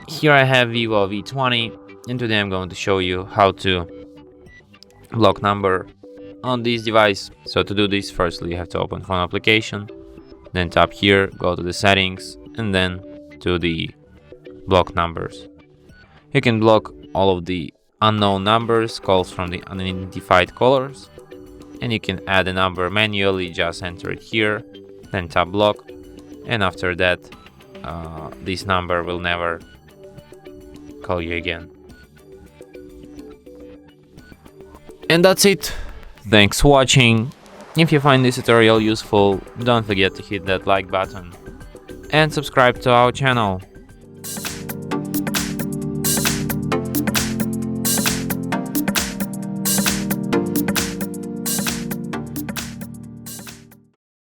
Here I have VIVO V20, and today I'm going to show you how to block number on this device. So to do this, firstly you have to open phone application, then tap here, go to the settings, and then to the block numbers. You can block all of the unknown numbers, calls from the unidentified callers, and you can add a number manually. Just enter it here, then tap block, and after that this number will never call you again. And that's it. Thanks for watching. If you find this tutorial useful, don't forget to hit that like button and subscribe to our channel.